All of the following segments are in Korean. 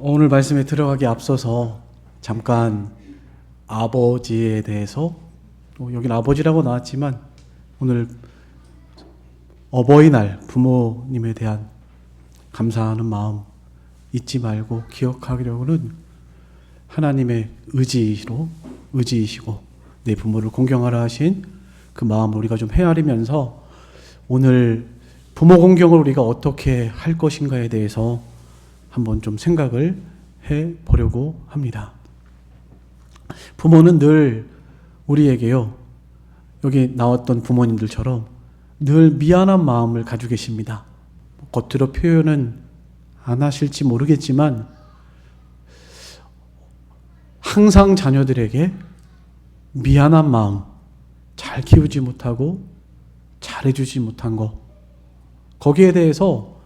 오늘 말씀에 들어가기 앞서서 잠깐 아버지에 대해서, 여긴 아버지라고 나왔지만 오늘 어버이날 부모님에 대한 감사하는 마음 잊지 말고 기억하려고는 하나님의 의지이시고 내 부모를 공경하라 하신 그 마음을 우리가 좀 헤아리면서 오늘 부모 공경을 우리가 어떻게 할 것인가에 대해서 한번 좀 생각을 해 보려고 합니다. 부모는 늘 우리에게요, 여기 나왔던 부모님들처럼 늘 미안한 마음을 가지고 계십니다. 겉으로 표현은 안 하실지 모르겠지만 항상 자녀들에게 미안한 마음, 잘 키우지 못하고 잘해주지 못한 거, 거기에 대해서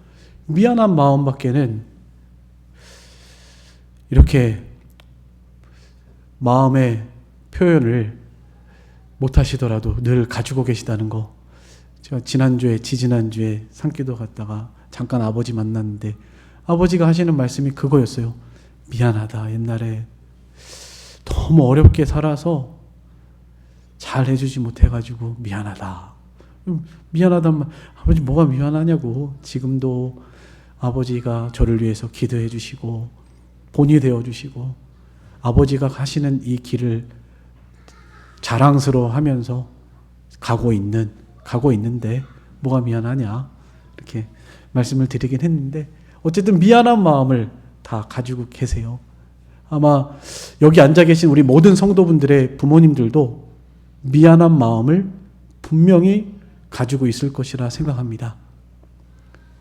미안한 마음밖에는 이렇게 마음의 표현을 못하시더라도 늘 가지고 계시다는 거. 제가 지지난주에 산기도 갔다가 잠깐 아버지 만났는데 아버지가 하시는 말씀이 그거였어요. 미안하다. 옛날에 너무 어렵게 살아서 잘 해주지 못해가지고 미안하다. 미안하단 말, 아버지 뭐가 미안하냐고. 지금도 아버지가 저를 위해서 기도해 주시고 본이 되어 주시고 아버지가 가시는 이 길을 자랑스러워 하면서 가고 있는데 뭐가 미안하냐, 이렇게 말씀을 드리긴 했는데, 어쨌든 미안한 마음을 다 가지고 계세요. 아마 여기 앉아 계신 우리 모든 성도분들의 부모님들도 미안한 마음을 분명히 가지고 있을 것이라 생각합니다.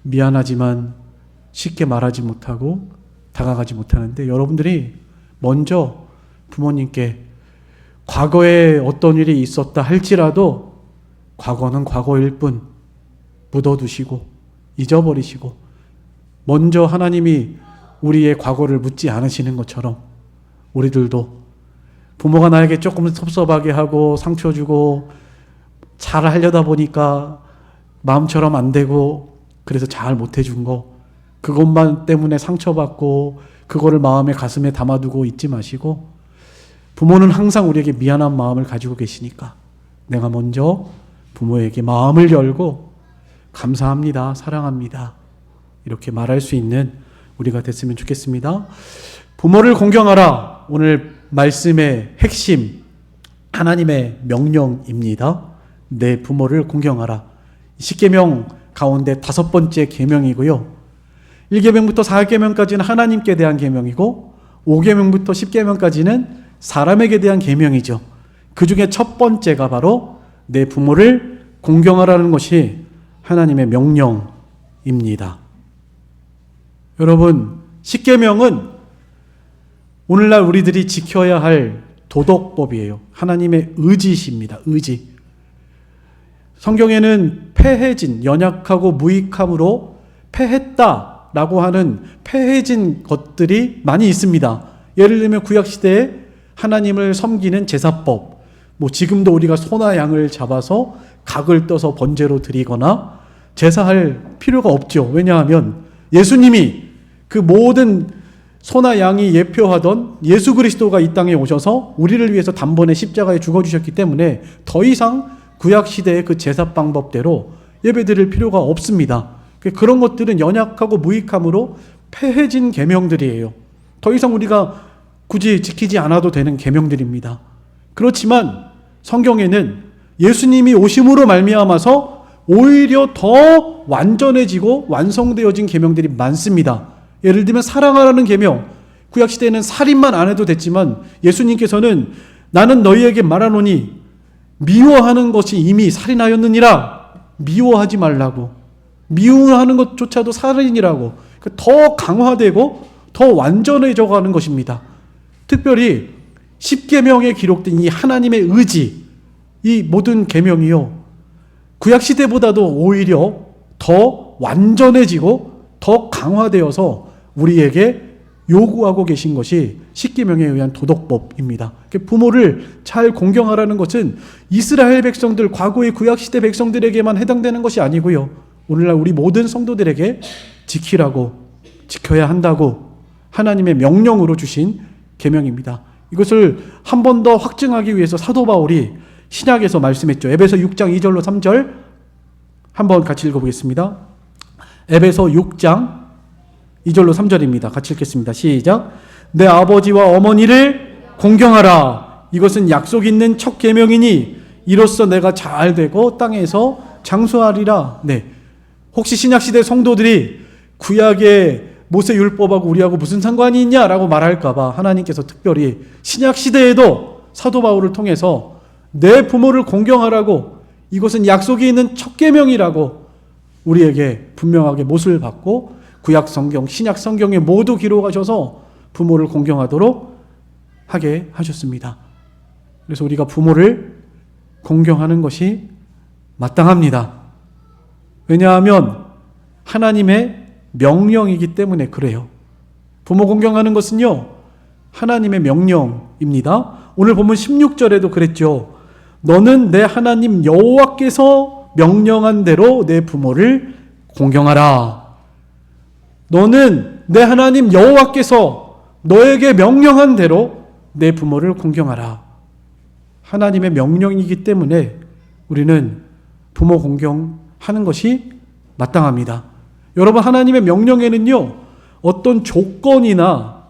미안하지만 쉽게 말하지 못하고 다가가지 못하는데, 여러분들이 먼저 부모님께 과거에 어떤 일이 있었다 할지라도 과거는 과거일 뿐 묻어두시고 잊어버리시고, 먼저 하나님이 우리의 과거를 묻지 않으시는 것처럼 우리들도 부모가 나에게 조금 섭섭하게 하고 상처 주고 잘 하려다 보니까 마음처럼 안 되고 그래서 잘 못 해준 거, 그것만 때문에 상처받고 그거를 가슴에 담아두고 있지 마시고, 부모는 항상 우리에게 미안한 마음을 가지고 계시니까 내가 먼저 부모에게 마음을 열고 감사합니다, 사랑합니다, 이렇게 말할 수 있는 우리가 됐으면 좋겠습니다. 부모를 공경하라, 오늘 말씀의 핵심 하나님의 명령입니다. 내 부모를 공경하라. 10계명 가운데 5번째 계명이고요. 1계명부터 4계명까지는 하나님께 대한 계명이고 5계명부터 10계명까지는 사람에게 대한 계명이죠. 그 중에 첫 번째가 바로 내 부모를 공경하라는 것이 하나님의 명령입니다. 여러분, 10계명은 오늘날 우리들이 지켜야 할 도덕법이에요. 하나님의 의지십니다. 의지. 성경에는 패해진, 연약하고 무익함으로 패했다라고 하는 패해진 것들이 많이 있습니다. 예를 들면 구약시대에 하나님을 섬기는 제사법, 지금도 우리가 소나 양을 잡아서 각을 떠서 번제로 드리거나 제사할 필요가 없죠. 왜냐하면 예수님이 그 모든 소나 양이 예표하던 예수 그리스도가 이 땅에 오셔서 우리를 위해서 단번에 십자가에 죽어주셨기 때문에 더 이상 구약시대의 그 제사 방법대로 예배드릴 필요가 없습니다. 그런 것들은 연약하고 무익함으로 패해진 계명들이에요. 더 이상 우리가 굳이 지키지 않아도 되는 계명들입니다. 그렇지만 성경에는 예수님이 오심으로 말미암아서 오히려 더 완전해지고 완성되어진 계명들이 많습니다. 예를 들면 사랑하라는 계명, 구약시대에는 살인만 안 해도 됐지만 예수님께서는 나는 너희에게 말하노니 미워하는 것이 이미 살인하였느니라. 미워하지 말라고. 미워하는 것조차도 살인이라고. 더 강화되고 더 완전해져 가는 것입니다. 특별히 10계명에 기록된 이 하나님의 의지, 이 모든 계명이요, 구약시대보다도 오히려 더 완전해지고 더 강화되어서 우리에게 요구하고 계신 것이 10계명에 의한 도덕법입니다. 부모를 잘 공경하라는 것은 이스라엘 백성들, 과거의 구약시대 백성들에게만 해당되는 것이 아니고요, 오늘날 우리 모든 성도들에게 지키라고, 지켜야 한다고 하나님의 명령으로 주신 계명입니다. 이것을 한 번 더 확증하기 위해서 사도 바울이 신약에서 말씀했죠. 에베소 6장 2절로 3절 한번 같이 읽어보겠습니다. 에베소 6장 2절로 3절입니다. 같이 읽겠습니다. 시작. 내 아버지와 어머니를 공경하라. 이것은 약속 있는 첫 계명이니 이로써 내가 잘 되고 땅에서 장수하리라. 네. 혹시 신약시대 성도들이 구약의 모세율법하고 우리하고 무슨 상관이 있냐라고 말할까봐 하나님께서 특별히 신약시대에도 사도 바울을 통해서 내 부모를 공경하라고, 이것은 약속이 있는 첫 계명이라고 우리에게 분명하게 못을 받고 구약 성경, 신약 성경에 모두 기록하셔서 부모를 공경하도록 하게 하셨습니다. 그래서 우리가 부모를 공경하는 것이 마땅합니다. 왜냐하면 하나님의 명령이기 때문에 그래요. 부모 공경하는 것은요, 하나님의 명령입니다. 오늘 보면 16절에도 그랬죠. 너는 내 하나님 여호와께서 명령한 대로 내 부모를 공경하라. 너는 내 하나님 여호와께서 너에게 명령한 대로 내 부모를 공경하라. 하나님의 명령이기 때문에 우리는 부모 공경하는 것이 마땅합니다. 여러분, 하나님의 명령에는요, 어떤 조건이나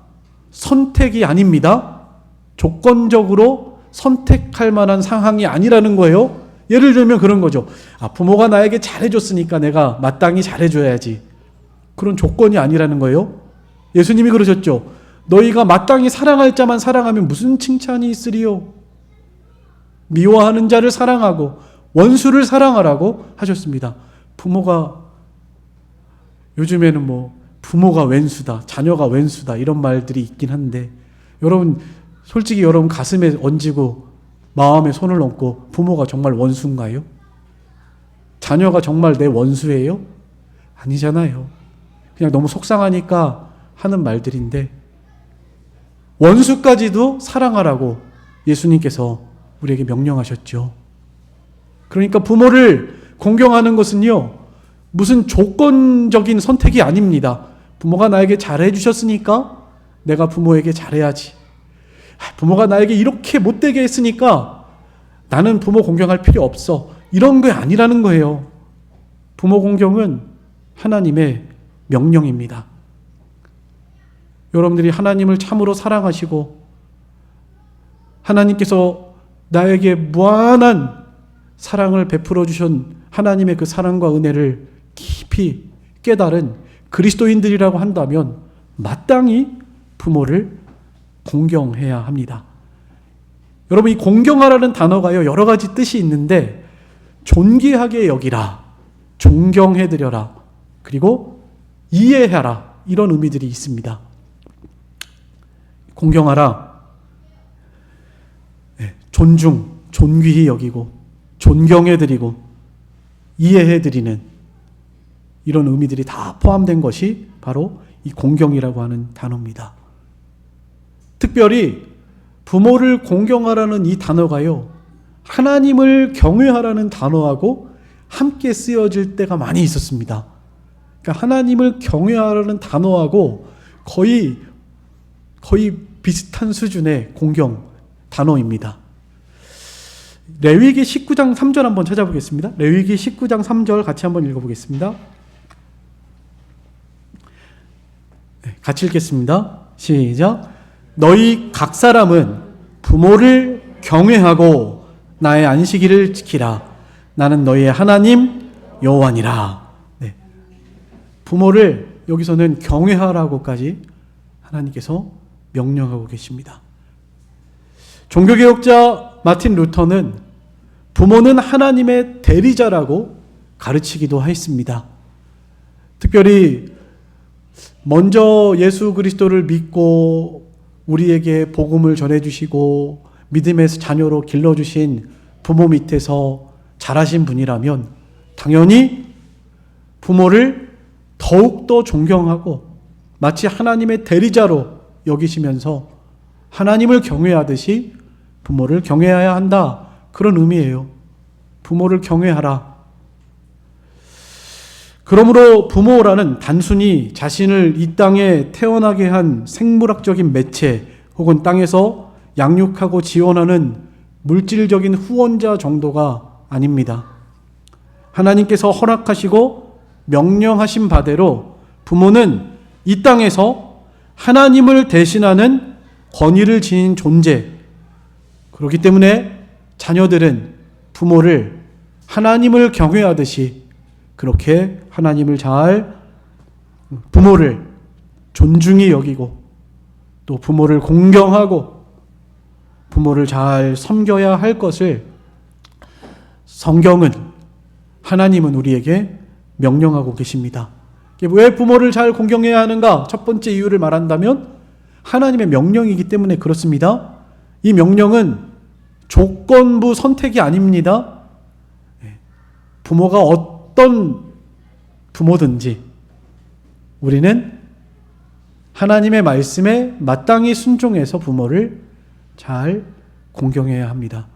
선택이 아닙니다. 조건적으로 선택할 만한 상황이 아니라는 거예요. 예를 들면 그런 거죠. 부모가 나에게 잘해줬으니까 내가 마땅히 잘해줘야지. 그런 조건이 아니라는 거예요. 예수님이 그러셨죠. 너희가 마땅히 사랑할 자만 사랑하면 무슨 칭찬이 있으리요. 미워하는 자를 사랑하고 원수를 사랑하라고 하셨습니다. 부모가, 요즘에는 부모가 왼수다, 자녀가 왼수다, 이런 말들이 있긴 한데, 여러분, 솔직히 여러분 가슴에 얹고 마음에 손을 얹고 부모가 정말 원수인가요? 자녀가 정말 내 원수예요? 아니잖아요. 그냥 너무 속상하니까 하는 말들인데, 원수까지도 사랑하라고 예수님께서 우리에게 명령하셨죠. 그러니까 부모를 공경하는 것은요, 무슨 조건적인 선택이 아닙니다. 부모가 나에게 잘해 주셨으니까 내가 부모에게 잘해야지. 부모가 나에게 이렇게 못되게 했으니까 나는 부모 공경할 필요 없어. 이런 게 아니라는 거예요. 부모 공경은 하나님의 명령입니다. 여러분들이 하나님을 참으로 사랑하시고 하나님께서 나에게 무한한 사랑을 베풀어 주신 하나님의 그 사랑과 은혜를 깊이 깨달은 그리스도인들이라고 한다면 마땅히 부모를 공경해야 합니다. 여러분, 이 공경하라는 단어가요, 여러 가지 뜻이 있는데, 존귀하게 여기라, 존경해드려라, 그리고 이해하라, 이런 의미들이 있습니다. 공경하라, 존중, 존귀히 여기고 존경해드리고 이해해드리는 이런 의미들이 다 포함된 것이 바로 이 공경이라고 하는 단어입니다. 특별히 부모를 공경하라는 이 단어가요, 하나님을 경외하라는 단어하고 함께 쓰여질 때가 많이 있었습니다. 그러니까 하나님을 경외하라는 단어하고 거의 비슷한 수준의 공경 단어입니다. 레위기 19장 3절 한번 찾아보겠습니다. 레위기 19장 3절 같이 한번 읽어보겠습니다. 같이 읽겠습니다. 시작. 너희 각 사람은 부모를 경외하고 나의 안식일을 지키라. 나는 너희의 하나님 여호와니라. 네. 부모를 여기서는 경외하라고까지 하나님께서 명령하고 계십니다. 종교개혁자 마틴 루터는 부모는 하나님의 대리자라고 가르치기도 했습니다. 특별히 먼저 예수 그리스도를 믿고 우리에게 복음을 전해주시고 믿음의 자녀로 길러주신 부모 밑에서 자라신 분이라면 당연히 부모를 더욱더 존경하고 마치 하나님의 대리자로 여기시면서 하나님을 경외하듯이 부모를 경외해야 한다. 그런 의미예요. 부모를 경외하라. 그러므로 부모라는 단순히 자신을 이 땅에 태어나게 한 생물학적인 매체 혹은 땅에서 양육하고 지원하는 물질적인 후원자 정도가 아닙니다. 하나님께서 허락하시고 명령하신 바대로 부모는 이 땅에서 하나님을 대신하는 권위를 지닌 존재, 그렇기 때문에 자녀들은 부모를 하나님을 경외하듯이 그렇게 하나님을 부모를 존중히 여기고 또 부모를 공경하고 부모를 잘 섬겨야 할 것을 성경은, 하나님은 우리에게 명령하고 계십니다. 왜 부모를 잘 공경해야 하는가? 첫 번째 이유를 말한다면 하나님의 명령이기 때문에 그렇습니다. 이 명령은 조건부 선택이 아닙니다. 부모가 어떤 부모든지 우리는 하나님의 말씀에 마땅히 순종해서 부모를 잘 공경해야 합니다.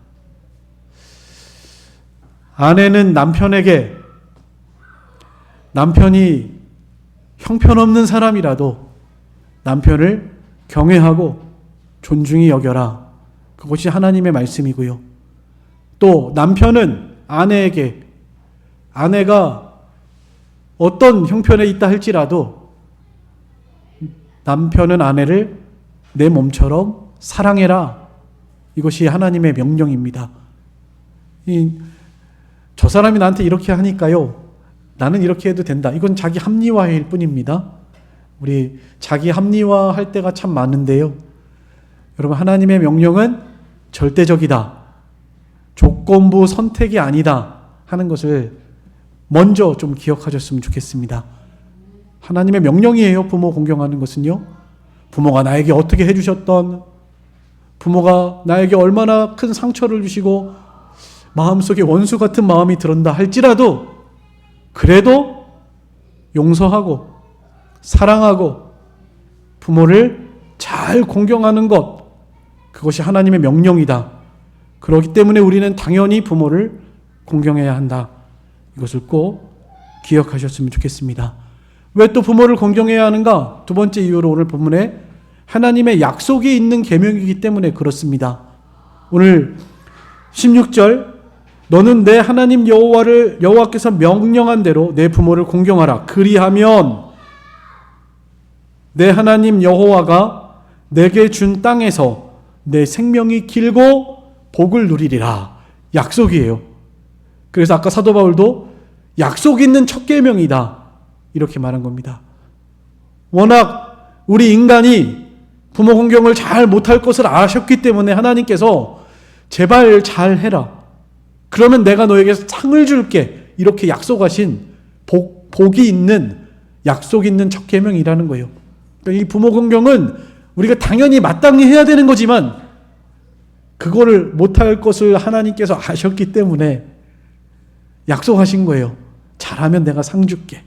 아내는 남편에게 남편이 형편없는 사람이라도 남편을 경외하고 존중히 여겨라. 그것이 하나님의 말씀이고요. 또 남편은 아내에게, 아내가 어떤 형편에 있다 할지라도 남편은 아내를 내 몸처럼 사랑해라. 이것이 하나님의 명령입니다. 저 사람이 나한테 이렇게 하니까요, 나는 이렇게 해도 된다. 이건 자기 합리화일 뿐입니다. 우리 자기 합리화할 때가 참 많은데요. 여러분, 하나님의 명령은 절대적이다. 조건부 선택이 아니다 하는 것을 먼저 좀 기억하셨으면 좋겠습니다. 하나님의 명령이에요. 부모 공경하는 것은요. 부모가 나에게 어떻게 해주셨던, 부모가 나에게 얼마나 큰 상처를 주시고 마음속에 원수 같은 마음이 들었다 할지라도 그래도 용서하고 사랑하고 부모를 잘 공경하는 것, 그것이 하나님의 명령이다. 그렇기 때문에 우리는 당연히 부모를 공경해야 한다. 이것을 꼭 기억하셨으면 좋겠습니다. 왜 또 부모를 공경해야 하는가? 두 번째 이유로 오늘 본문에 하나님의 약속이 있는 계명이기 때문에 그렇습니다. 오늘 16절, 너는 내 하나님 여호와께서 명령한 대로 내 부모를 공경하라. 그리하면 내 하나님 여호와가 내게 준 땅에서 내 생명이 길고 복을 누리리라. 약속이에요. 그래서 아까 사도 바울도 약속 있는 첫 계명이다 이렇게 말한 겁니다. 워낙 우리 인간이 부모 공경을 잘 못할 것을 아셨기 때문에 하나님께서 제발 잘 해라. 그러면 내가 너에게 상을 줄게. 이렇게 약속하신 복이 있는, 약속 있는 첫 계명이라는 거예요. 그러니까 이 부모 공경은 우리가 당연히 마땅히 해야 되는 거지만 그거를 못할 것을 하나님께서 아셨기 때문에 약속하신 거예요. 잘하면 내가 상 줄게.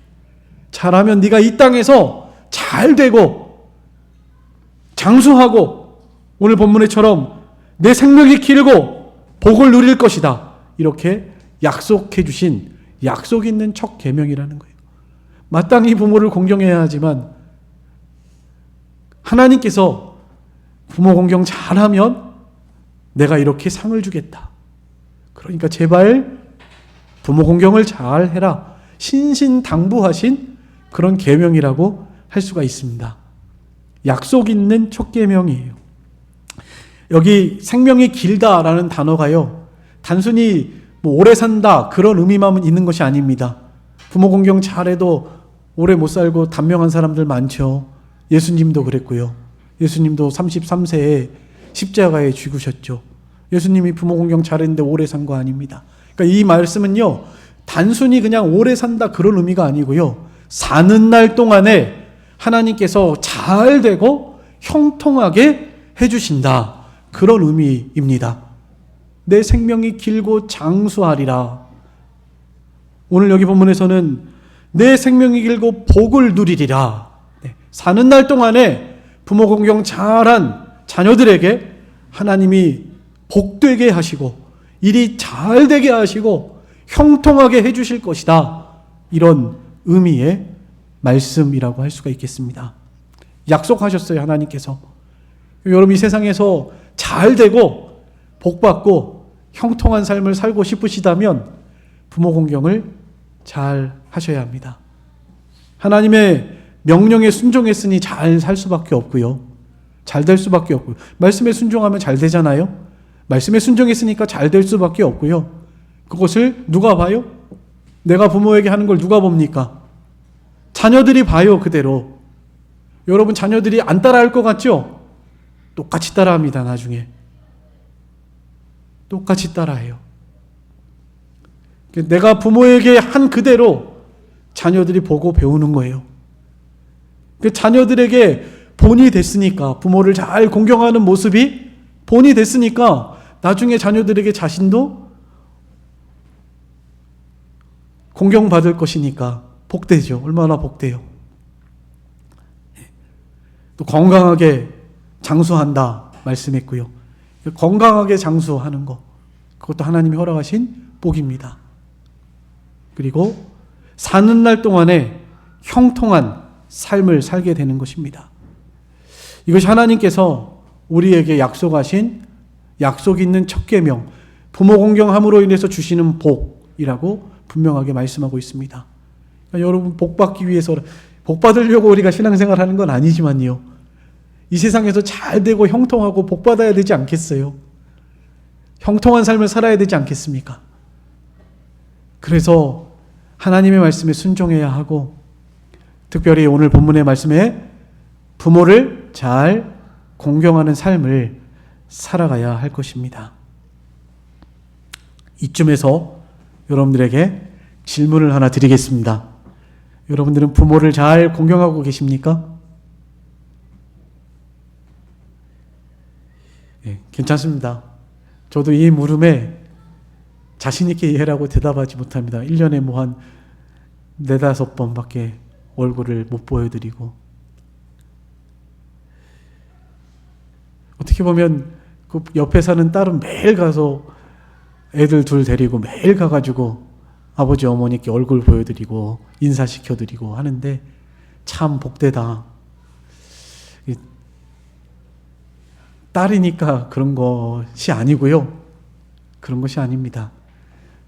잘하면 네가 이 땅에서 잘 되고 장수하고 오늘 본문에처럼 내 생명이 길고 복을 누릴 것이다. 이렇게 약속해 주신 약속 있는 첫 계명이라는 거예요. 마땅히 부모를 공경해야 하지만 하나님께서 부모 공경 잘하면 내가 이렇게 상을 주겠다. 그러니까 제발 부모 공경을 잘 해라. 신신당부하신 그런 계명이라고 할 수가 있습니다. 약속 있는 첫 계명이에요. 여기 생명이 길다라는 단어가요, 단순히 오래 산다 그런 의미만 있는 것이 아닙니다. 부모 공경 잘해도 오래 못 살고 단명한 사람들 많죠. 예수님도 그랬고요. 예수님도 33세에 십자가에 죽으셨죠. 예수님이 부모 공경 잘했는데 오래 산 거 아닙니다. 그러니까 이 말씀은요, 단순히 그냥 오래 산다 그런 의미가 아니고요, 사는 날 동안에 하나님께서 잘 되고 형통하게 해주신다 그런 의미입니다. 내 생명이 길고 장수하리라. 오늘 여기 본문에서는 내 생명이 길고 복을 누리리라. 사는 날 동안에 부모 공경 잘한 자녀들에게 하나님이 복되게 하시고 일이 잘 되게 하시고 형통하게 해주실 것이다. 이런 의미의 말씀이라고 할 수가 있겠습니다. 약속하셨어요, 하나님께서. 여러분, 이 세상에서 잘 되고 복받고 형통한 삶을 살고 싶으시다면 부모 공경을 잘 하셔야 합니다. 하나님의 명령에 순종했으니 잘 살 수밖에 없고요. 잘 될 수밖에 없고요. 말씀에 순종하면 잘 되잖아요. 말씀에 순종했으니까 잘 될 수밖에 없고요. 그것을 누가 봐요? 내가 부모에게 하는 걸 누가 봅니까? 자녀들이 봐요, 그대로. 여러분, 자녀들이 안 따라할 것 같죠? 똑같이 따라합니다, 나중에. 똑같이 따라해요. 내가 부모에게 한 그대로 자녀들이 보고 배우는 거예요. 자녀들에게 본이 됐으니까, 부모를 잘 공경하는 모습이 본이 됐으니까 나중에 자녀들에게 자신도 공경받을 것이니까 복되죠. 얼마나 복돼요. 또 건강하게 장수한다 말씀했고요. 건강하게 장수하는 것, 그것도 하나님이 허락하신 복입니다. 그리고 사는 날 동안에 형통한 삶을 살게 되는 것입니다. 이것이 하나님께서 우리에게 약속하신 약속 있는 첫 계명, 부모 공경함으로 인해서 주시는 복이라고 분명하게 말씀하고 있습니다. 그러니까 여러분, 복 받기 위해서, 복 받으려고 우리가 신앙생활하는 건 아니지만요, 이 세상에서 잘 되고 형통하고 복 받아야 되지 않겠어요? 형통한 삶을 살아야 되지 않겠습니까? 그래서 하나님의 말씀에 순종해야 하고, 특별히 오늘 본문의 말씀에 부모를 잘 공경하는 삶을 살아가야 할 것입니다. 이쯤에서 여러분들에게 질문을 하나 드리겠습니다. 여러분들은 부모를 잘 공경하고 계십니까? 네, 괜찮습니다. 저도 이 물음에 자신 있게 이해라고 대답하지 못합니다. 1년에 뭐 한 4-5번밖에 얼굴을 못 보여드리고, 어떻게 보면 그 옆에 사는 딸은 매일 가서 애들 둘 데리고 매일 가가지고 아버지 어머니께 얼굴 보여드리고 인사시켜드리고 하는데 참 복되다. 딸이니까 그런 것이 아니고요. 그런 것이 아닙니다.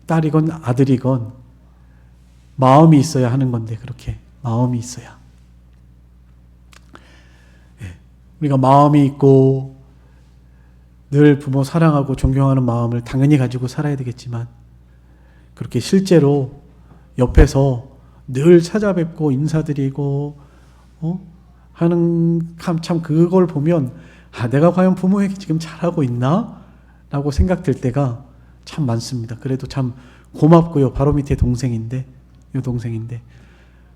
딸이건 아들이건 마음이 있어야 하는 건데, 그렇게 마음이 있어야. 우리가 마음이 있고 늘 부모 사랑하고 존경하는 마음을 당연히 가지고 살아야 되겠지만, 그렇게 실제로 옆에서 늘 찾아뵙고 인사드리고 하는 참 그걸 보면, 내가 과연 부모에게 지금 잘하고 있나? 라고 생각될 때가 참 많습니다. 그래도 참 고맙고요. 바로 밑에 동생인데, 여동생인데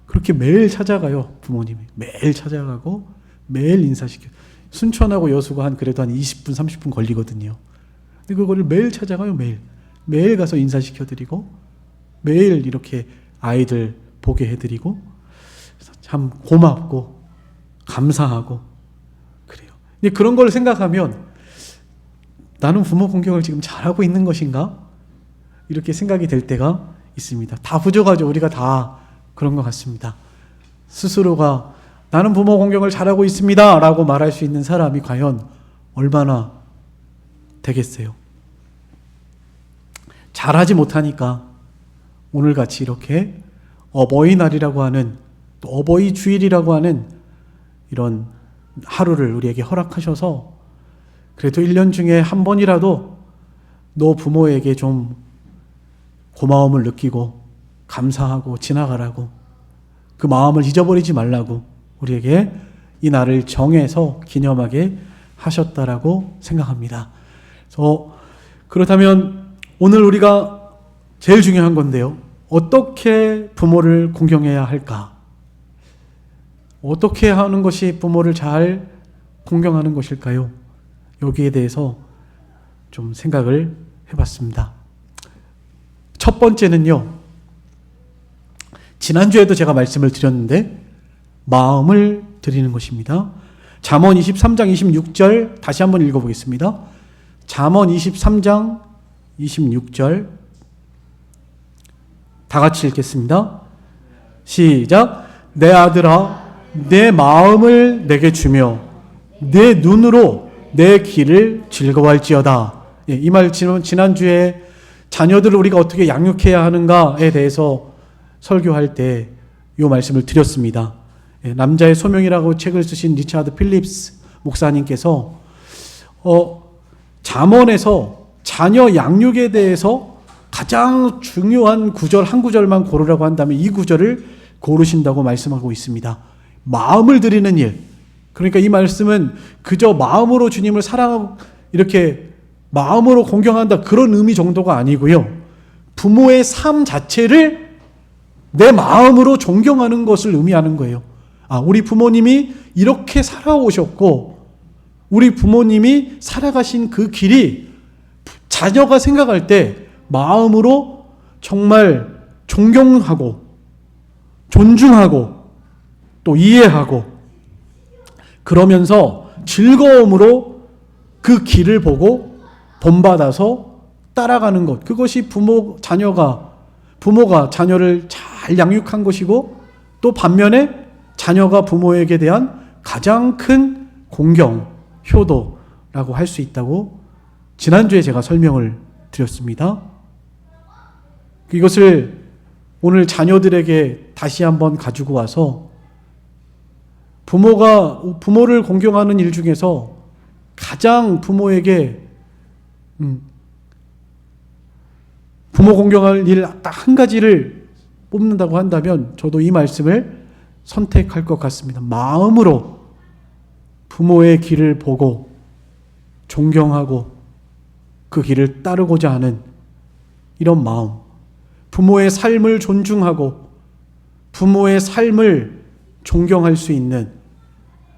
그렇게 매일 찾아가요. 부모님이 매일 찾아가고 매일 인사시켜. 순천하고 여수가 그래도 한 20분 30분 걸리거든요. 근데 그거를 매일 찾아가요. 매일 가서 인사시켜드리고 매일 이렇게 아이들 보게 해드리고, 참 고맙고 감사하고 그래요. 근데 그런 걸 생각하면 나는 부모 공경을 지금 잘하고 있는 것인가? 이렇게 생각이 될 때가 있습니다. 다 부족하죠. 우리가 다 그런 것 같습니다. 스스로가 나는 부모 공경을 잘하고 있습니다 라고 말할 수 있는 사람이 과연 얼마나 되겠어요? 잘하지 못하니까 오늘같이 이렇게 어버이날이라고 하는, 또 어버이 주일이라고 하는 이런 하루를 우리에게 허락하셔서 그래도 1년 중에 한 번이라도 너 부모에게 좀 고마움을 느끼고 감사하고 지나가라고, 그 마음을 잊어버리지 말라고 우리에게 이 날을 정해서 기념하게 하셨다라고 생각합니다. 그렇다면 오늘 우리가 제일 중요한 건데요, 어떻게 부모를 공경해야 할까? 어떻게 하는 것이 부모를 잘 공경하는 것일까요? 여기에 대해서 좀 생각을 해봤습니다. 첫 번째는요, 지난주에도 제가 말씀을 드렸는데 마음을 드리는 것입니다. 잠언 23장 26절 다시 한번 읽어보겠습니다. 잠언 23장 26절 다 같이 읽겠습니다. 시작. 내 아들아, 내 마음을 내게 주며 내 눈으로 내 길을 즐거워할지어다. 예, 이 말씀은 지난주에 자녀들을 우리가 어떻게 양육해야 하는가에 대해서 설교할 때 이 말씀을 드렸습니다. 예, 남자의 소명이라고 책을 쓰신 리차드 필립스 목사님께서 잠언에서 자녀 양육에 대해서 가장 중요한 구절 한 구절만 고르라고 한다면 이 구절을 고르신다고 말씀하고 있습니다. 마음을 드리는 일. 그러니까 이 말씀은 그저 마음으로 주님을 사랑하고 이렇게 마음으로 공경한다 그런 의미 정도가 아니고요. 부모의 삶 자체를 내 마음으로 존경하는 것을 의미하는 거예요. 우리 부모님이 이렇게 살아오셨고 우리 부모님이 살아가신 그 길이 자녀가 생각할 때 마음으로 정말 존경하고 존중하고 또 이해하고 그러면서 즐거움으로 그 길을 보고 본받아서 따라가는 것. 그것이 부모가 자녀를 잘 양육한 것이고 또 반면에 자녀가 부모에게 대한 가장 큰 공경, 효도라고 할 수 있다고 지난주에 제가 설명을 드렸습니다. 이것을 오늘 자녀들에게 다시 한번 가지고 와서 부모를 공경하는 일 중에서 가장 부모에게 부모 공경할 일 딱 한 가지를 뽑는다고 한다면 저도 이 말씀을 선택할 것 같습니다. 마음으로 부모의 길을 보고 존경하고 그 길을 따르고자 하는 이런 마음, 부모의 삶을 존중하고 부모의 삶을 존경할 수 있는,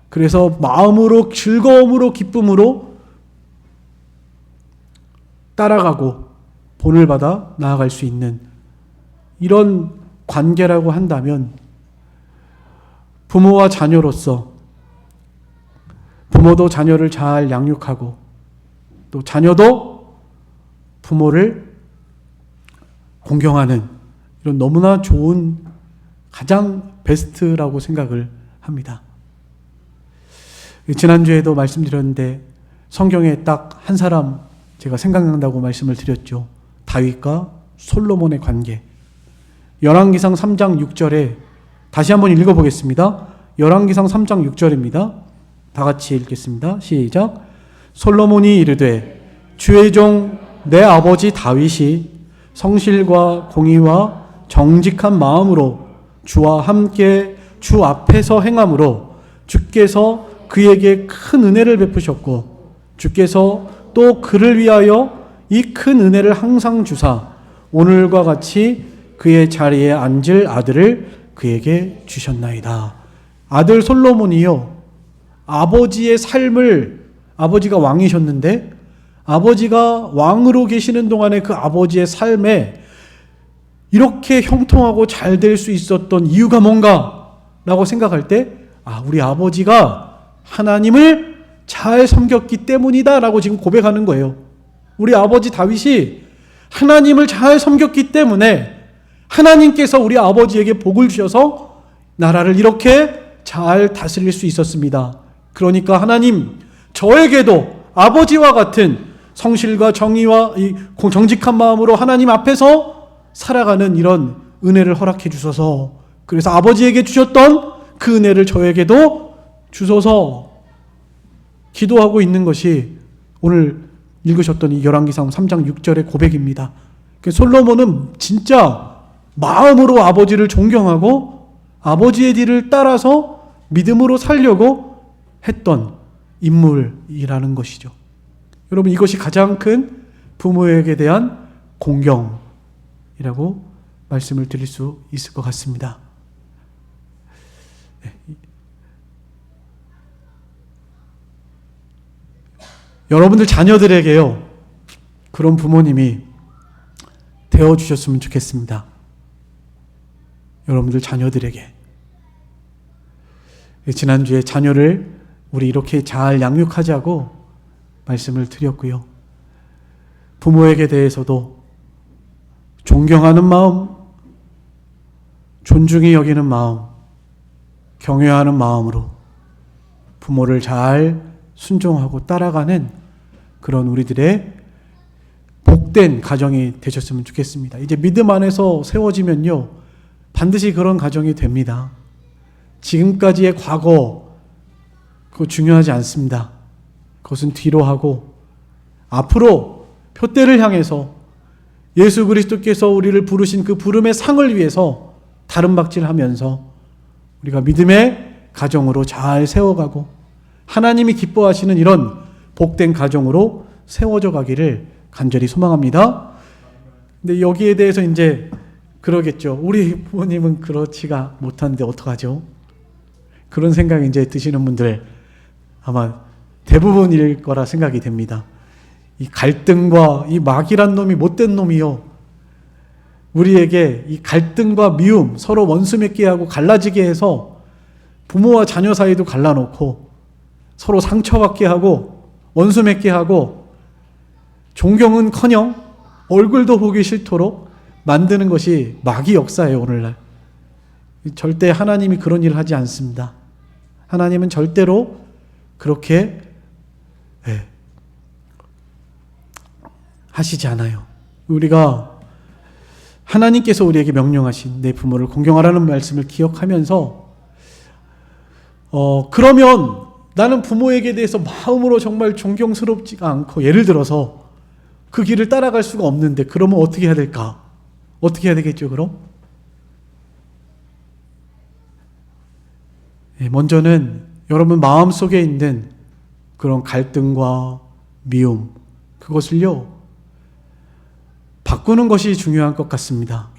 그래서 마음으로 즐거움으로 기쁨으로 따라가고 본을 받아 나아갈 수 있는 이런 관계라고 한다면 부모와 자녀로서 부모도 자녀를 잘 양육하고 또 자녀도 부모를 공경하는 이런 너무나 좋은 가장 베스트라고 생각을 합니다. 지난주에도 말씀드렸는데 성경에 딱 한 사람 제가 생각난다고 말씀을 드렸죠. 다윗과 솔로몬의 관계. 열왕기상 3장 6절에 다시 한번 읽어보겠습니다. 열왕기상 3장 6절입니다. 다 같이 읽겠습니다. 시작. 솔로몬이 이르되 주의 종 내 아버지 다윗이 성실과 공의와 정직한 마음으로 주와 함께 주 앞에서 행함으로 주께서 그에게 큰 은혜를 베푸셨고 주께서 또 그를 위하여 이 큰 은혜를 항상 주사 오늘과 같이 그의 자리에 앉을 아들을 그에게 주셨나이다. 아들 솔로몬이요, 아버지의 삶을, 아버지가 왕이셨는데 아버지가 왕으로 계시는 동안에 그 아버지의 삶에 이렇게 형통하고 잘 될 수 있었던 이유가 뭔가 라고 생각할 때 우리 아버지가 하나님을 잘 섬겼기 때문이다 라고 지금 고백하는 거예요. 우리 아버지 다윗이 하나님을 잘 섬겼기 때문에 하나님께서 우리 아버지에게 복을 주셔서 나라를 이렇게 잘 다스릴 수 있었습니다. 그러니까 하나님, 저에게도 아버지와 같은 성실과 정의와 이 정직한 마음으로 하나님 앞에서 살아가는 이런 은혜를 허락해 주소서. 그래서 아버지에게 주셨던 그 은혜를 저에게도 주소서 기도하고 있는 것이 오늘 읽으셨던 이 열왕기상 3장 6절의 고백입니다. 솔로몬은 진짜 마음으로 아버지를 존경하고 아버지의 뒤를 따라서 믿음으로 살려고 했던 인물이라는 것이죠. 여러분, 이것이 가장 큰 부모에게 대한 공경이라고 말씀을 드릴 수 있을 것 같습니다. 여러분들 자녀들에게요, 그런 부모님이 되어주셨으면 좋겠습니다. 여러분들 자녀들에게. 지난주에 자녀를 우리 이렇게 잘 양육하자고 말씀을 드렸고요. 부모에게 대해서도 존경하는 마음, 존중히 여기는 마음, 경외하는 마음으로 부모를 잘 순종하고 따라가는 그런 우리들의 복된 가정이 되셨으면 좋겠습니다. 이제 믿음 안에서 세워지면요, 반드시 그런 가정이 됩니다. 지금까지의 과거, 그거 중요하지 않습니다. 그것은 뒤로 하고 앞으로 표대를 향해서 예수 그리스도께서 우리를 부르신 그 부름의 상을 위해서 다름박질하면서 우리가 믿음의 가정으로 잘 세워가고 하나님이 기뻐하시는 이런 복된 가정으로 세워져 가기를 간절히 소망합니다. 근데 여기에 대해서 이제 그러겠죠. 우리 부모님은 그렇지가 못한데 어떡하죠? 그런 생각이 이제 드시는 분들 아마 대부분일 거라 생각이 됩니다. 이 갈등과 이 마귀란 놈이 못된 놈이요, 우리에게 이 갈등과 미움, 서로 원수 맺게 하고 갈라지게 해서 부모와 자녀 사이도 갈라놓고 서로 상처받게 하고 원수 맺게 하고 존경은커녕 얼굴도 보기 싫도록 만드는 것이 마귀 역사예요. 오늘날 절대 하나님이 그런 일을 하지 않습니다. 하나님은 절대로 그렇게 하시지 않아요. 우리가 하나님께서 우리에게 명령하신 내 부모를 공경하라는 말씀을 기억하면서 그러면 나는 부모에게 대해서 마음으로 정말 존경스럽지가 않고, 예를 들어서 그 길을 따라갈 수가 없는데 그러면 어떻게 해야 될까? 어떻게 해야 되겠죠, 그럼? 먼저는 여러분 마음속에 있는 그런 갈등과 미움, 그것을요, 바꾸는 것이 중요한 것 같습니다.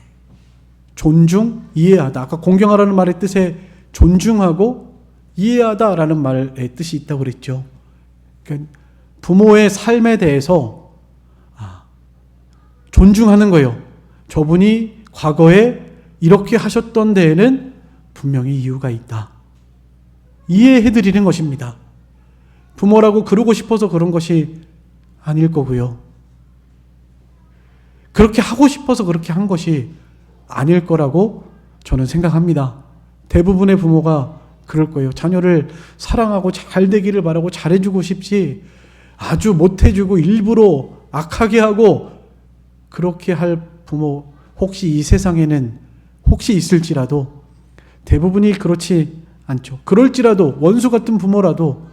존중, 이해하다. 아까 공경하라는 말의 뜻에 존중하고 이해하다라는 말의 뜻이 있다고 그랬죠. 그러니까 부모의 삶에 대해서 존중하는 거예요. 저분이 과거에 이렇게 하셨던 데에는 분명히 이유가 있다. 이해해드리는 것입니다. 부모라고 그러고 싶어서 그런 것이 아닐 거고요. 그렇게 하고 싶어서 그렇게 한 것이 아닐 거라고 저는 생각합니다. 대부분의 부모가 그럴 거예요. 자녀를 사랑하고 잘 되기를 바라고 잘해주고 싶지, 아주 못해주고 일부러 악하게 하고 그렇게 할 부모 혹시 이 세상에는 혹시 있을지라도 대부분이 그렇지 않죠. 그럴지라도 원수 같은 부모라도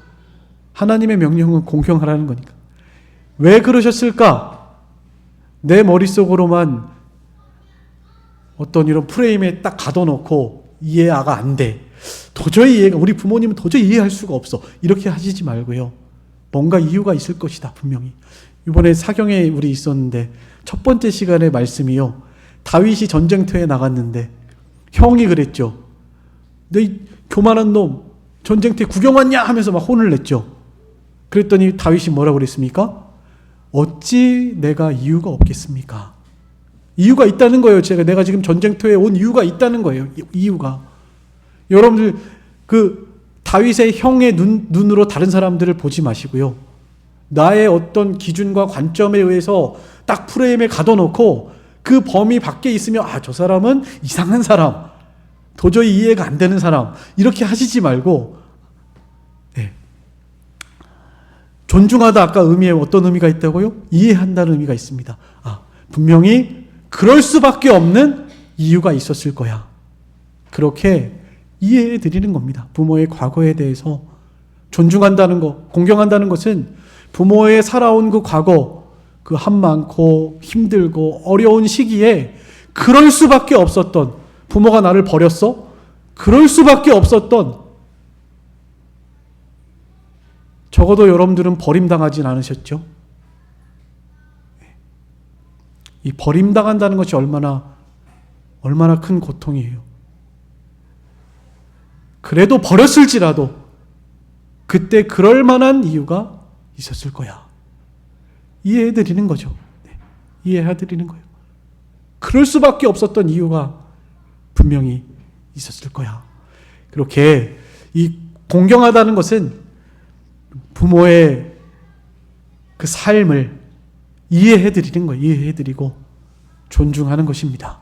하나님의 명령은 공경하라는 거니까. 왜 그러셨을까? 내 머릿속으로만 어떤 이런 프레임에 딱 가둬놓고 이해가 안 돼. 우리 부모님은 도저히 이해할 수가 없어. 이렇게 하시지 말고요. 뭔가 이유가 있을 것이다, 분명히. 이번에 사경에 우리 있었는데 첫 번째 시간의 말씀이요, 다윗이 전쟁터에 나갔는데 형이 그랬죠. 너 이 교만한 놈 전쟁터에 구경 왔냐 하면서 막 혼을 냈죠. 그랬더니 다윗이 뭐라고 그랬습니까? 어찌 내가 이유가 없겠습니까? 이유가 있다는 거예요. 내가 지금 전쟁터에 온 이유가 있다는 거예요. 이유가. 여러분들 그 다윗의 형의 눈으로 다른 사람들을 보지 마시고요. 나의 어떤 기준과 관점에 의해서 딱 프레임에 가둬놓고 그 범위 밖에 있으면 저 사람은 이상한 사람, 도저히 이해가 안 되는 사람, 이렇게 하시지 말고, 존중하다 아까 의미에 어떤 의미가 있다고요? 이해한다는 의미가 있습니다. 분명히 그럴 수밖에 없는 이유가 있었을 거야. 그렇게 이해해 드리는 겁니다. 부모의 과거에 대해서 존중한다는 것, 공경한다는 것은 부모의 살아온 그 과거, 그 한 많고 힘들고 어려운 시기에 그럴 수밖에 없었던, 부모가 나를 버렸어? 그럴 수밖에 없었던, 적어도 여러분들은 버림당하진 않으셨죠? 이 버림당한다는 것이 얼마나 큰 고통이에요. 그래도 버렸을지라도 그때 그럴 만한 이유가 있었을 거야. 이해해드리는 거죠. 이해해드리는 거예요. 그럴 수밖에 없었던 이유가 분명히 있었을 거야. 그렇게 이 공경하다는 것은 부모의 그 삶을 이해해드리는 거예요. 이해해드리고 존중하는 것입니다.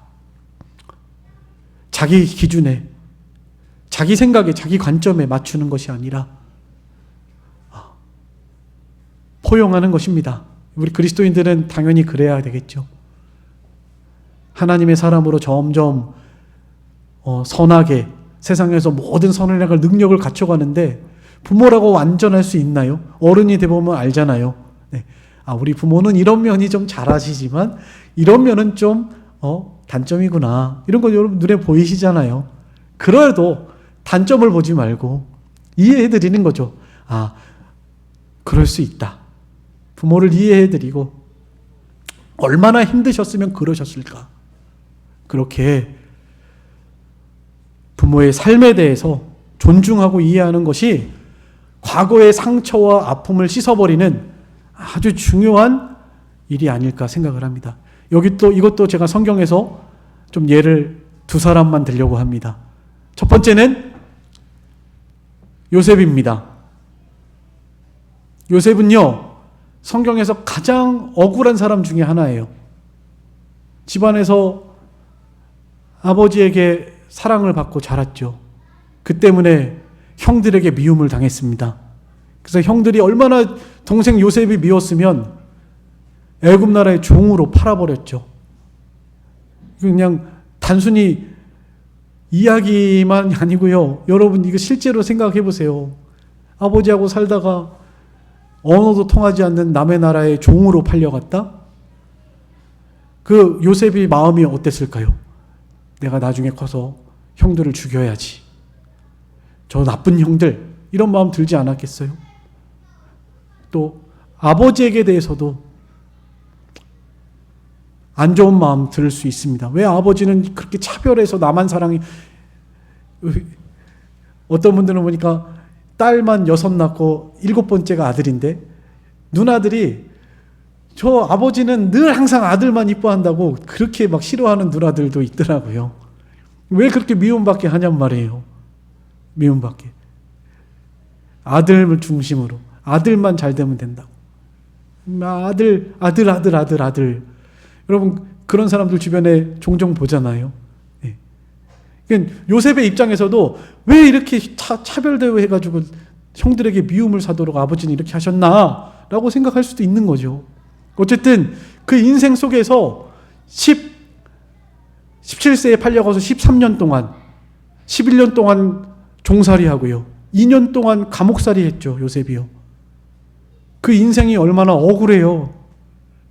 자기 기준에, 자기 생각에, 자기 관점에 맞추는 것이 아니라 포용하는 것입니다. 우리 그리스도인들은 당연히 그래야 되겠죠. 하나님의 사람으로 점점 선하게 세상에서 모든 선을 행할 능력을 갖춰가는데 부모라고 완전할 수 있나요? 어른이 되보면 알잖아요. 네. 우리 부모는 이런 면이 좀 잘하시지만 이런 면은 좀 단점이구나. 이런 거 여러분 눈에 보이시잖아요. 그래도 단점을 보지 말고 이해해드리는 거죠. 그럴 수 있다. 부모를 이해해드리고 얼마나 힘드셨으면 그러셨을까. 그렇게 부모의 삶에 대해서 존중하고 이해하는 것이 과거의 상처와 아픔을 씻어버리는 아주 중요한 일이 아닐까 생각을 합니다. 이것도 제가 성경에서 좀 예를 두 사람만 들려고 합니다. 첫 번째는 요셉입니다. 요셉은요, 성경에서 가장 억울한 사람 중에 하나예요. 집안에서 아버지에게 사랑을 받고 자랐죠. 그 때문에 형들에게 미움을 당했습니다. 그래서 형들이 얼마나 동생 요셉이 미웠으면 애굽 나라의 종으로 팔아버렸죠. 그냥 단순히 이야기만 아니고요. 여러분 이거 실제로 생각해 보세요. 아버지하고 살다가 언어도 통하지 않는 남의 나라의 종으로 팔려갔다? 그 요셉이 마음이 어땠을까요? 내가 나중에 커서 형들을 죽여야지. 저 나쁜 형들, 이런 마음 들지 않았겠어요? 또 아버지에게 대해서도 안 좋은 마음 들을 수 있습니다. 왜 아버지는 그렇게 차별해서 나만 사랑해? 어떤 분들은 보니까 딸만 6 낳고 7번째가 아들인데 누나들이 저 아버지는 늘 항상 아들만 이뻐한다고 그렇게 막 싫어하는 누나들도 있더라고요. 왜 그렇게 미움받게 하냔 말이에요. 미움받게. 아들을 중심으로. 아들만 잘 되면 된다고. 아들. 여러분 그런 사람들 주변에 종종 보잖아요. 네. 요셉의 입장에서도 왜 이렇게 차별대우 해가지고 형들에게 미움을 사도록 아버지는 이렇게 하셨나? 라고 생각할 수도 있는 거죠. 어쨌든 그 인생 속에서 17세에 팔려가서 13년 동안 11년 동안 종살이 하고요. 2년 동안 감옥살이 했죠. 요셉이요. 그 인생이 얼마나 억울해요.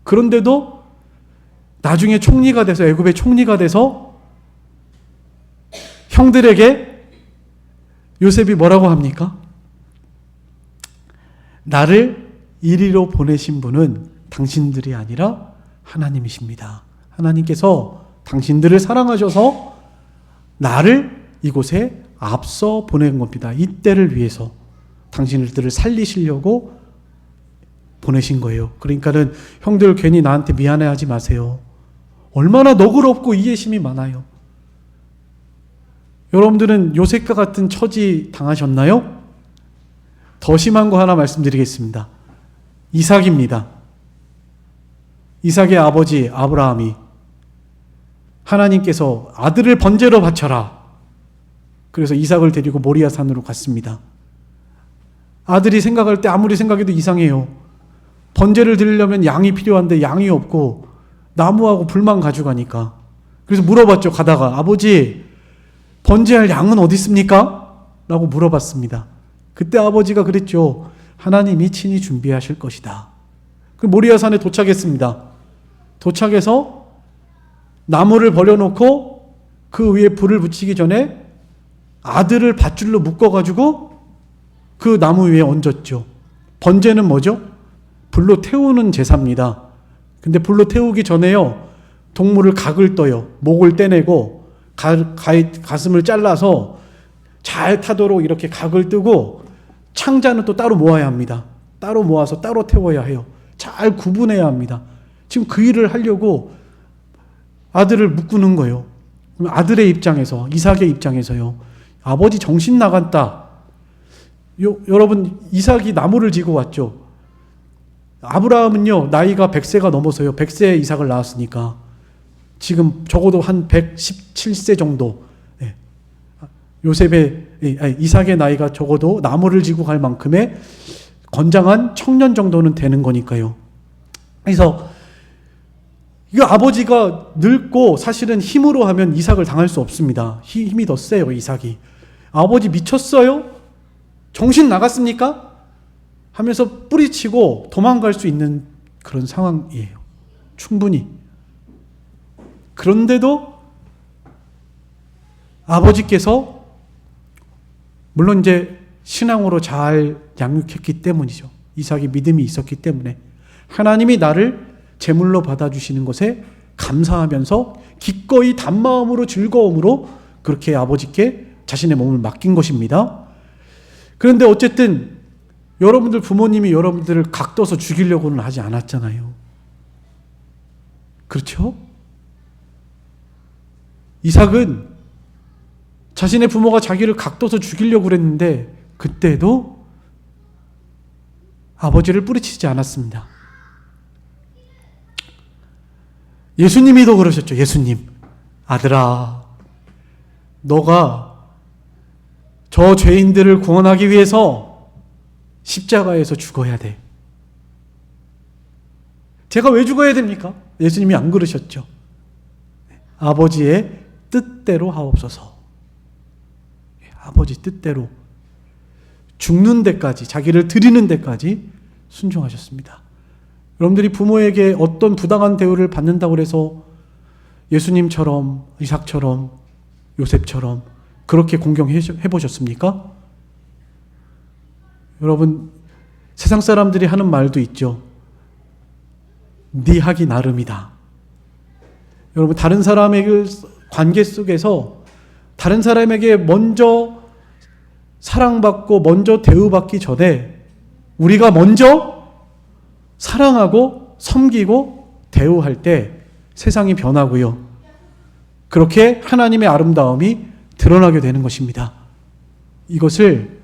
그런데도 나중에 총리가 돼서 애굽의 총리가 돼서 형들에게 요셉이 뭐라고 합니까? 나를 이리로 보내신 분은 당신들이 아니라 하나님이십니다. 하나님께서 당신들을 사랑하셔서 나를 이곳에 앞서 보낸 겁니다. 이때를 위해서 당신들을 살리시려고 보내신 거예요. 그러니까는 형들 괜히 나한테 미안해하지 마세요. 얼마나 너그럽고 이해심이 많아요. 여러분들은 요셉과 같은 처지 당하셨나요? 더 심한 거 하나 말씀드리겠습니다. 이삭입니다. 이삭의 아버지 아브라함이 하나님께서 아들을 번제로 바쳐라. 그래서 이삭을 데리고 모리아 산으로 갔습니다. 아들이 생각할 때 아무리 생각해도 이상해요. 번제를 드리려면 양이 필요한데 양이 없고 나무하고 불만 가져가니까. 그래서 물어봤죠. 가다가 아버지 번제할 양은 어디 있습니까? 라고 물어봤습니다. 그때 아버지가 그랬죠. 하나님이 친히 준비하실 것이다. 그 모리아 산에 도착했습니다. 도착해서 나무를 버려놓고 그 위에 불을 붙이기 전에 아들을 밧줄로 묶어가지고 그 나무 위에 얹었죠. 번제는 뭐죠? 불로 태우는 제사입니다. 근데 불로 태우기 전에요. 동물을 각을 떠요. 목을 떼내고 가슴을 잘라서 잘 타도록 이렇게 각을 뜨고 창자는 또 따로 모아야 합니다. 따로 모아서 따로 태워야 해요. 잘 구분해야 합니다. 지금 그 일을 하려고 아들을 묶는 거예요. 아들의 입장에서, 이삭의 입장에서요. 아버지 정신 나갔다. 여러분 이삭이 나무를 지고 왔죠. 아브라함은요 나이가 100세가 넘어서요. 100세에 이삭을 낳았으니까 지금 적어도 한 117세 정도 이삭의 나이가 적어도 나무를 지고 갈 만큼의 건장한 청년 정도는 되는 거니까요. 그래서 이거 아버지가 늙고 사실은 힘으로 하면 이삭을 당할 수 없습니다. 힘이 더 세요, 이삭이. 아버지 미쳤어요? 정신 나갔습니까? 하면서 뿌리치고 도망갈 수 있는 그런 상황이에요. 충분히. 그런데도 아버지께서 물론 이제 신앙으로 잘 양육했기 때문이죠. 이삭이 믿음이 있었기 때문에 하나님이 나를 제물로 받아주시는 것에 감사하면서 기꺼이 단마음으로 즐거움으로 그렇게 아버지께 자신의 몸을 맡긴 것입니다. 그런데 어쨌든 여러분들 부모님이 여러분들을 각도서 죽이려고는 하지 않았잖아요. 그렇죠? 이삭은 자신의 부모가 자기를 각도서 죽이려고 그랬는데 그때도 아버지를 뿌리치지 않았습니다. 예수님이도 그러셨죠. 예수님, 아들아, 너가 저 죄인들을 구원하기 위해서 십자가에서 죽어야 돼. 제가 왜 죽어야 됩니까? 예수님이 안 그러셨죠. 아버지의 뜻대로 하옵소서. 아버지 뜻대로 죽는 데까지, 자기를 드리는 데까지 순종하셨습니다. 여러분들이 부모에게 어떤 부당한 대우를 받는다고 해서 예수님처럼, 이삭처럼, 요셉처럼 그렇게 공경해 보셨습니까? 여러분, 세상 사람들이 하는 말도 있죠. 네 하기 나름이다. 여러분, 다른 사람의 관계 속에서 다른 사람에게 먼저 사랑받고 먼저 대우받기 전에 우리가 먼저 사랑하고 섬기고 대우할 때 세상이 변하고요. 그렇게 하나님의 아름다움이 드러나게 되는 것입니다. 이것을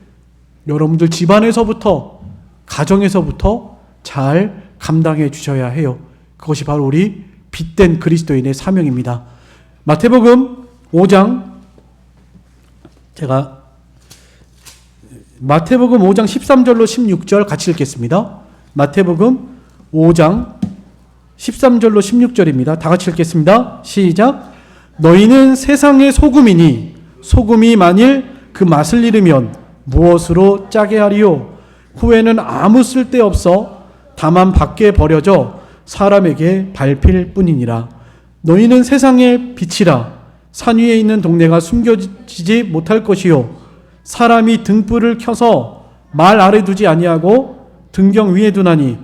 여러분들 집안에서부터, 가정에서부터 잘 감당해 주셔야 해요. 그것이 바로 우리 빛된 그리스도인의 사명입니다. 마태복음 5장 13절로 16절 같이 읽겠습니다. 마태복음 5장 13절로 16절입니다. 다 같이 읽겠습니다. 시작. 너희는 세상의 소금이니 소금이 만일 그 맛을 잃으면 무엇으로 짜게 하리요? 후에는 아무 쓸데없어 다만 밖에 버려져 사람에게 밟힐 뿐이니라. 너희는 세상의 빛이라. 산 위에 있는 동네가 숨겨지지 못할 것이요 사람이 등불을 켜서 말 아래 두지 아니하고 등경 위에 두나니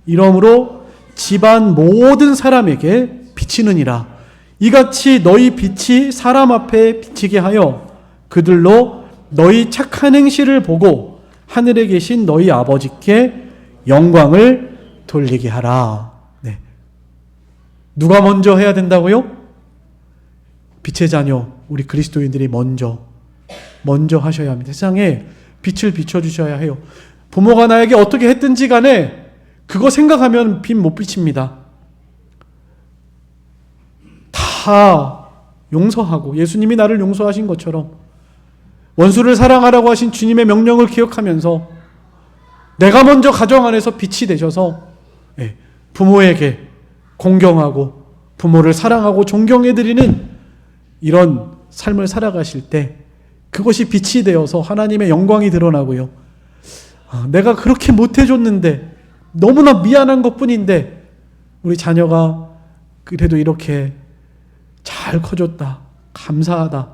이러므로 집안 모든 사람에게 비치느니라. 이같이 너희 빛이 사람 앞에 비치게 하여 그들로 너희 착한 행실을 보고 하늘에 계신 너희 아버지께 영광을 돌리게 하라. 네. 누가 먼저 해야 된다고요? 빛의 자녀, 우리 그리스도인들이 먼저 하셔야 합니다. 세상에 빛을 비춰주셔야 해요. 부모가 나에게 어떻게 했든지 간에 그거 생각하면 빛 못 비칩니다. 다 용서하고 예수님이 나를 용서하신 것처럼 원수를 사랑하라고 하신 주님의 명령을 기억하면서 내가 먼저 가정 안에서 빛이 되셔서 부모에게 공경하고 부모를 사랑하고 존경해드리는 이런 삶을 살아가실 때 그것이 빛이 되어서 하나님의 영광이 드러나고요. 내가 그렇게 못해줬는데 너무나 미안한 것뿐인데 우리 자녀가 그래도 이렇게 잘 커졌다, 감사하다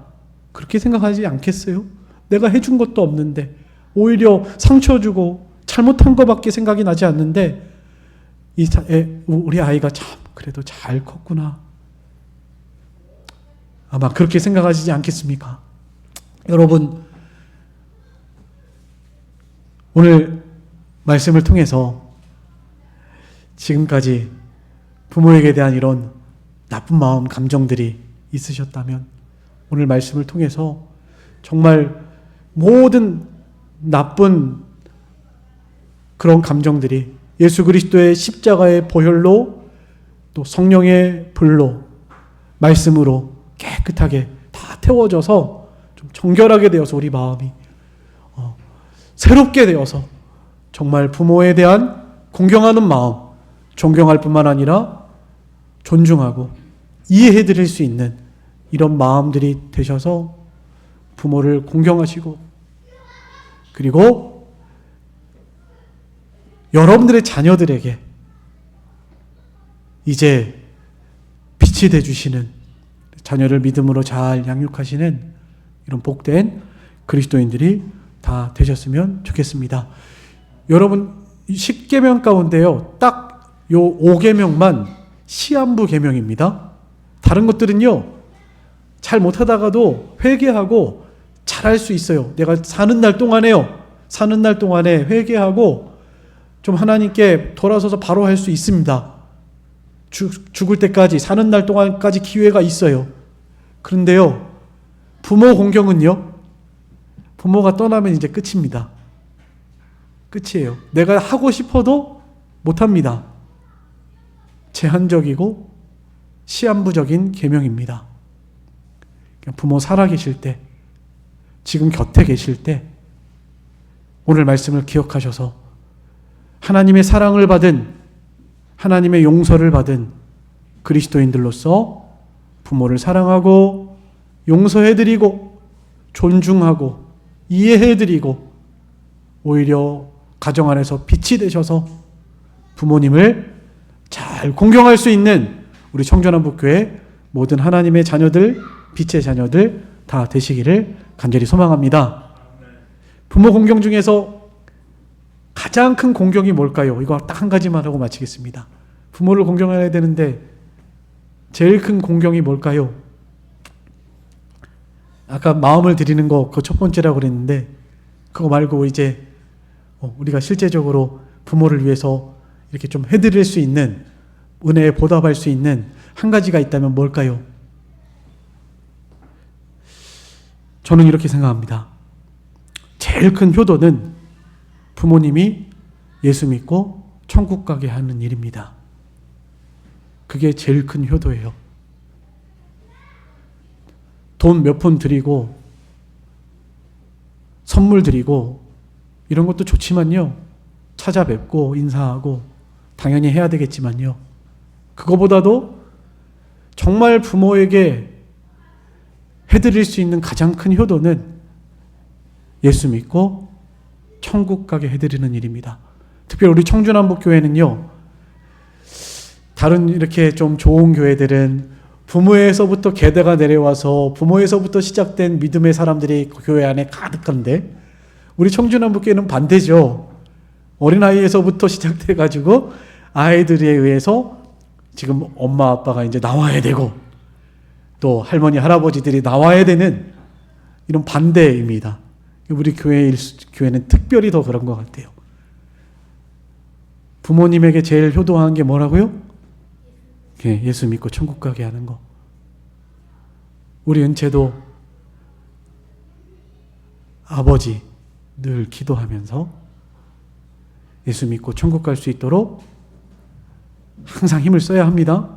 그렇게 생각하지 않겠어요? 내가 해준 것도 없는데 오히려 상처 주고 잘못한 것밖에 생각이 나지 않는데 우리 아이가 참 그래도 잘 컸구나. 아마 그렇게 생각하시지 않겠습니까? 여러분, 오늘 말씀을 통해서 지금까지 부모에게 대한 이런 나쁜 마음, 감정들이 있으셨다면 오늘 말씀을 통해서 정말 모든 나쁜 그런 감정들이 예수 그리스도의 십자가의 보혈로 또 성령의 불로 말씀으로 깨끗하게 다 태워져서 좀 정결하게 되어서 우리 마음이 새롭게 되어서 정말 부모에 대한 공경하는 마음, 존경할 뿐만 아니라 존중하고 이해해 드릴 수 있는 이런 마음들이 되셔서 부모를 공경하시고, 그리고 여러분들의 자녀들에게 이제 빛이 되주시는, 자녀를 믿음으로 잘 양육하시는 이런 복된 그리스도인들이 다 되셨으면 좋겠습니다. 여러분, 10계명 가운데요, 딱 요 5계명만 시한부 계명입니다. 다른 것들은요, 잘 못하다가도 회개하고 잘할 수 있어요. 내가 사는 날 동안에 회개하고 좀 하나님께 돌아서서 바로 할 수 있습니다. 죽을 때까지, 사는 날 동안까지 기회가 있어요. 그런데요, 부모 공경은요, 부모가 떠나면 이제 끝입니다. 끝이에요. 내가 하고 싶어도 못합니다. 제한적이고 시한부적인 계명입니다. 부모 살아계실 때, 지금 곁에 계실 때 오늘 말씀을 기억하셔서 하나님의 사랑을 받은, 하나님의 용서를 받은 그리스도인들로서 부모를 사랑하고 용서해드리고 존중하고 이해해드리고, 오히려 가정 안에서 빛이 되셔서 부모님을 잘 공경할 수 있는 우리 청주남북교회 모든 하나님의 자녀들, 빛의 자녀들 다 되시기를 간절히 소망합니다. 부모 공경 중에서 가장 큰 공경이 뭘까요? 이거 딱 한 가지만 하고 마치겠습니다. 부모를 공경해야 되는데 제일 큰 공경이 뭘까요? 아까 마음을 드리는 거 그 첫 번째라고 그랬는데, 그거 말고 이제 우리가 실제적으로 부모를 위해서 이렇게 좀 해드릴 수 있는, 은혜에 보답할 수 있는 한 가지가 있다면 뭘까요? 저는 이렇게 생각합니다. 제일 큰 효도는 부모님이 예수 믿고 천국 가게 하는 일입니다. 그게 제일 큰 효도예요. 돈 몇 푼 드리고 선물 드리고 이런 것도 좋지만요, 찾아뵙고 인사하고 당연히 해야 되겠지만요, 그거보다도 정말 부모에게 해드릴 수 있는 가장 큰 효도는 예수 믿고 천국 가게 해드리는 일입니다. 특별히 우리 청주남북교회는요, 다른 이렇게 좀 좋은 교회들은 부모에서부터 계대가 내려와서 부모에서부터 시작된 믿음의 사람들이 교회 안에 가득한데, 우리 청주남북교회는 반대죠. 어린아이에서부터 시작돼가지고 아이들에 의해서 지금 엄마 아빠가 이제 나와야 되고 또 할머니 할아버지들이 나와야 되는 이런 반대입니다. 우리 교회는 특별히 더 그런 것 같아요. 부모님에게 제일 효도한 게 뭐라고요? 예수 믿고 천국 가게 하는 거. 우리 은채도 아버지 늘 기도하면서 예수 믿고 천국 갈 수 있도록 항상 힘을 써야 합니다.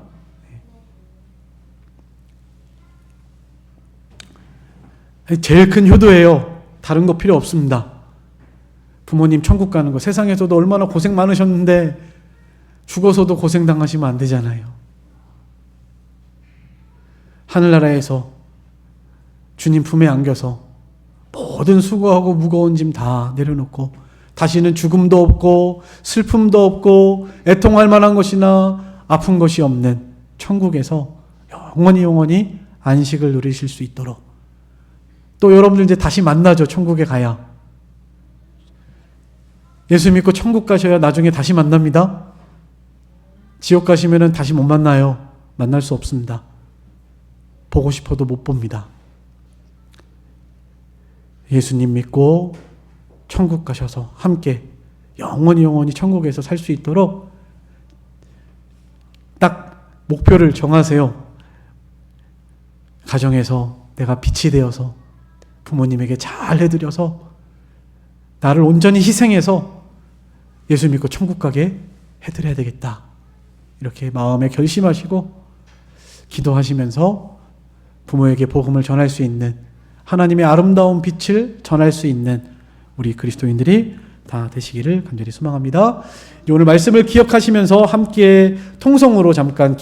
제일 큰 효도예요. 다른 거 필요 없습니다. 부모님 천국 가는 거, 세상에서도 얼마나 고생 많으셨는데 죽어서도 고생 당하시면 안 되잖아요. 하늘나라에서 주님 품에 안겨서 모든 수고하고 무거운 짐 다 내려놓고 다시는 죽음도 없고 슬픔도 없고 애통할 만한 것이나 아픈 것이 없는 천국에서 영원히 안식을 누리실 수 있도록, 또 여러분들 이제 다시 만나죠. 천국에 가야. 예수 믿고 천국 가셔야 나중에 다시 만납니다. 지옥 가시면은 다시 못 만나요. 만날 수 없습니다. 보고 싶어도 못 봅니다. 예수님 믿고 천국 가셔서 함께 영원히 천국에서 살 수 있도록 딱 목표를 정하세요. 가정에서 내가 빛이 되어서 부모님에게 잘 해드려서 나를 온전히 희생해서 예수 믿고 천국 가게 해드려야 되겠다. 이렇게 마음에 결심하시고 기도하시면서 부모에게 복음을 전할 수 있는 하나님의 아름다운 빛을 전할 수 있는 우리 그리스도인들이 다 되시기를 간절히 소망합니다. 오늘 말씀을 기억하시면서 함께 통성으로 잠깐